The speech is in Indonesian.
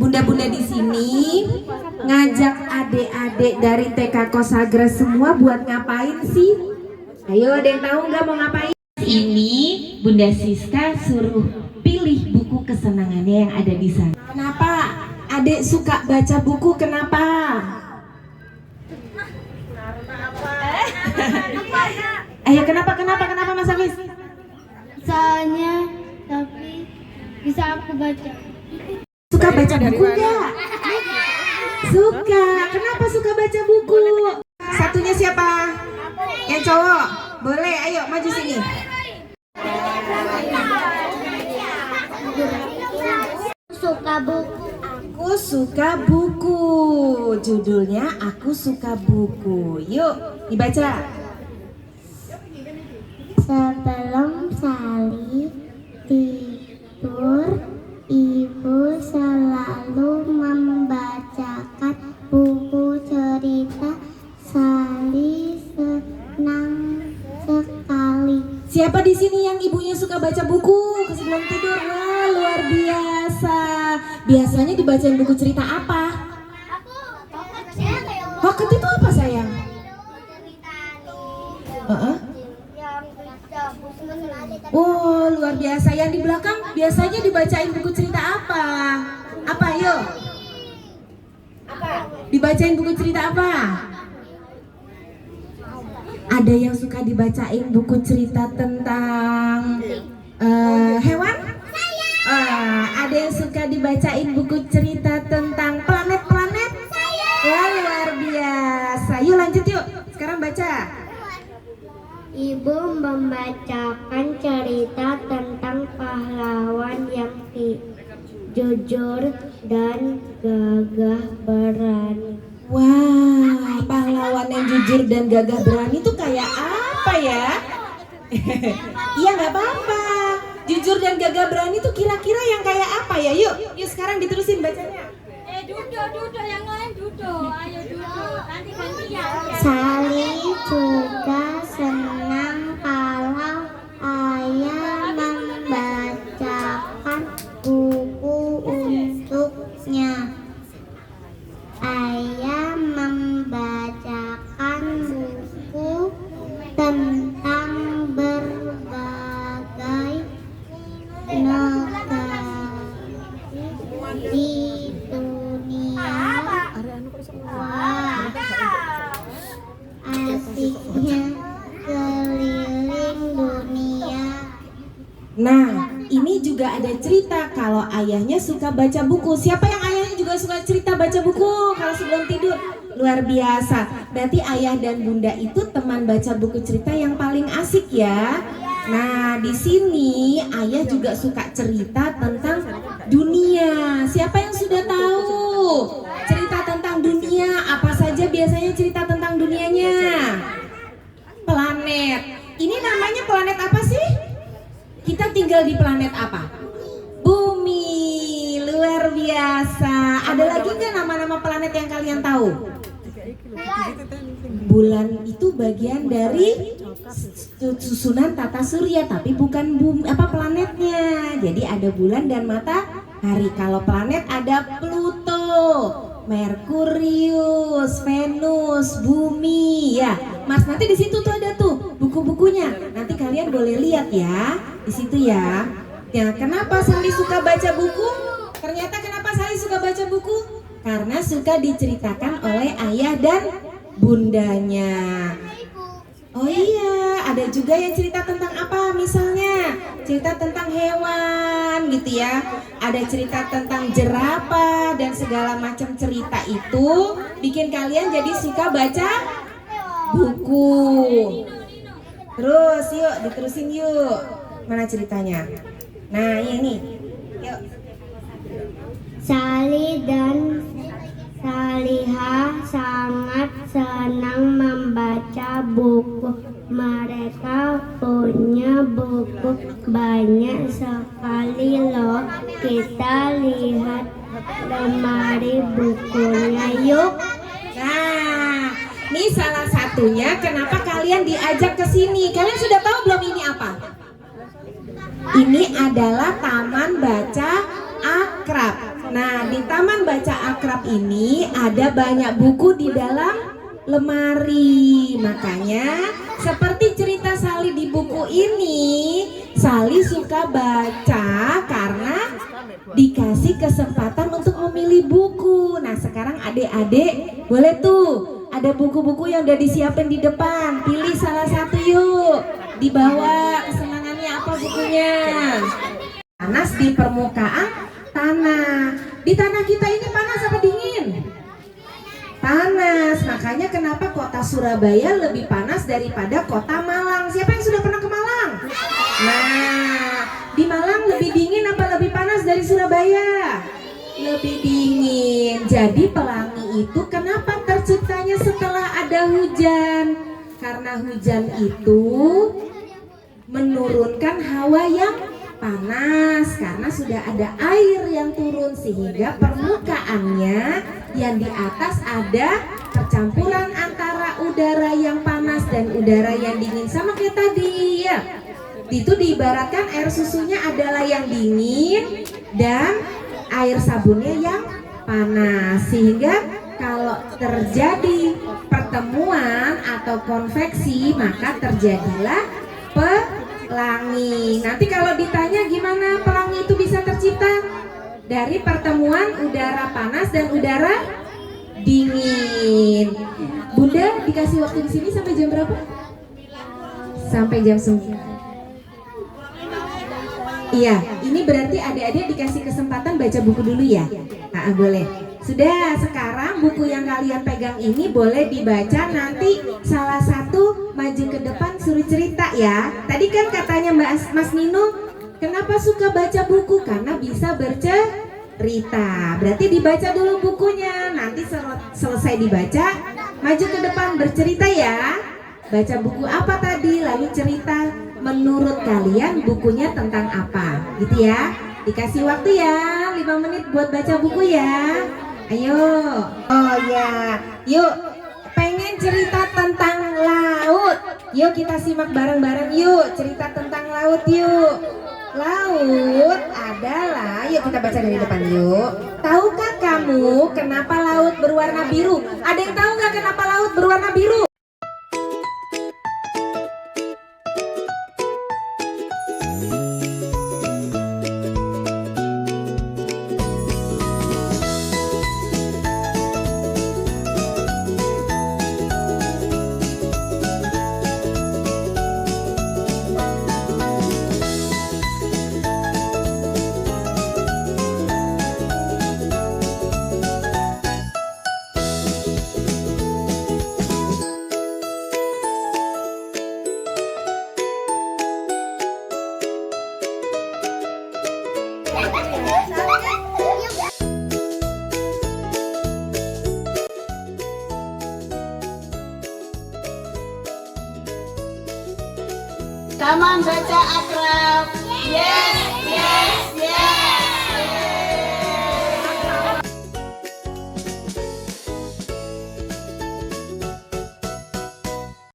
Bunda-bunda di sini ngajak adik-adik dari TK Kosagra semua buat ngapain sih? Ayo, ada yang tahu nggak mau ngapain? Ini Bunda Siska suruh pilih buku kesenangannya yang ada di sana. Kenapa adik suka baca buku? Kenapa? Ayo, kenapa Mas Hafiz? Soalnya tapi bisa aku baca. Suka baca buku nggak? Suka. Kenapa suka baca buku? Satunya siapa? Yang cowok? Boleh, ayo maju sini. Suka buku. Aku suka buku. Judulnya Aku Suka Buku. Yuk, dibaca. Sebelum Sali tidur, ibu selalu membacakan buku cerita. Sali senang sekali. Siapa di sini yang ibunya suka baca buku sebelum tidur? Wah, luar biasa. Biasanya dibacain buku cerita apa? Pocket itu apa, sayang? Oh, luar biasa. Yang di belakang biasanya dibacain buku cerita apa? Apa, yuk? Dibacain buku cerita apa? Ada yang suka dibacain buku cerita tentang hewan? Ada yang suka dibacain buku cerita tentang planet-planet? Wah, luar biasa. Yuk lanjut yuk. Sekarang baca. Ibu membacakan cerita tentang pahlawan yang jujur dan gagah berani. Wah, pahlawan yang jujur dan gagah berani itu kayak apa ya? Iya, nggak apa-apa. Jujur dan gagah berani itu kira-kira yang kayak apa ya? Yuk sekarang diterusin bacanya. Duduk yang lain duduk. Ayo duduk. Nanti gantian. Sali juga senang kalau ayah membacakan buku untuknya. Ayah membacakan buku tentang berbagai negara di dunia. Wah, asiknya keliling dunia. Nah, ini juga ada cerita kalau ayahnya suka baca buku. Siapa yang ayahnya juga suka cerita baca buku kalau sebelum tidur? Luar biasa. Berarti ayah dan bunda itu teman baca buku cerita yang paling asik ya. Nah, di sini ayah juga suka cerita tentang dunia. Siapa yang sudah tahu cerita tentang dunia? Apa saja biasanya cerita tentang dunianya? Planet. Ini namanya planet apa sih? Kita tinggal di planet apa? Bumi. Luar biasa. Ada lagi nggak nama-nama planet yang kalian tahu? Bulan itu bagian dari susunan tata surya, tapi bukan planetnya. Jadi ada bulan dan matahari. Kalau planet ada Pluto, Merkurius, Venus, Bumi, ya. Mas, nanti di situ tuh ada tuh buku-bukunya. Nanti kalian boleh lihat ya di situ ya. Ya, kenapa Sali suka baca buku? Ternyata kenapa Sali suka baca buku? Karena suka diceritakan oleh ayah dan bundanya. Oh iya, ada juga yang cerita tentang apa? Misalnya cerita tentang hewan gitu ya. Ada cerita tentang jerapah dan segala macam cerita itu bikin kalian jadi suka baca buku. Terus yuk diterusin yuk. Mana ceritanya? Nah ini. Yuk. Sali dan Salihah sangat senang membaca buku. Mereka punya buku banyak sekali loh. Kita lihat lemari bukunya yuk. Nah, ini salah satunya kenapa kalian diajak ke sini. Kalian sudah tahu belum ini apa? Ini adalah Taman Baca Akrab. Nah, di Taman Baca Akrab ini ada banyak buku di dalam lemari. Makanya seperti cerita Sali di buku ini, Sali suka baca karena dikasih kesempatan untuk memilih buku. Nah, sekarang adik-adik boleh tuh, ada buku-buku yang udah disiapin di depan. Pilih salah satu yuk. Dibawa kesenangannya apa bukunya? Panas di permukaan tanah. Di tanah kita ini panas apa dingin? Panas. Makanya kenapa kota Surabaya lebih panas daripada kota Malang? Siapa yang sudah pernah ke Malang? Nah, di Malang lebih dingin apa lebih panas dari Surabaya? Lebih dingin. Jadi pelangi itu kenapa terciptanya setelah ada hujan? Karena hujan itu menurunkan hawa yang panas karena sudah ada air yang turun sehingga permukaannya yang di atas ada percampuran antara udara yang panas dan udara yang dingin, sama kayak tadi ya. Itu diibaratkan air susunya adalah yang dingin dan air sabunnya yang panas, sehingga kalau terjadi pertemuan atau konveksi maka terjadilah pelangi. Nanti kalau ditanya gimana pelangi itu bisa tercipta? Dari pertemuan udara panas dan udara dingin. Bunda dikasih waktu di sini sampai jam berapa? Sampai jam 9. Iya, ini berarti adik-adik dikasih kesempatan baca buku dulu ya. Boleh. Sudah, sekarang buku yang kalian pegang ini boleh dibaca, nanti salah satu maju ke depan suruh cerita ya. Tadi kan katanya Mas Nino, kenapa suka baca buku? Karena bisa bercerita. Berarti dibaca dulu bukunya, nanti selesai dibaca, maju ke depan bercerita ya. Baca buku apa tadi, lalu cerita menurut kalian bukunya tentang apa, gitu ya. Dikasih waktu ya, 5 menit buat baca buku ya. Ayo. Oh ya, yuk. Pengen cerita tentang laut? Yuk kita simak bareng-bareng yuk. Cerita tentang laut yuk. Laut adalah, yuk kita baca dari depan yuk. Tahukah kamu kenapa laut berwarna biru? Ada yang tahu nggak kenapa laut berwarna biru? Taman Baca Akrab. Yes, yes.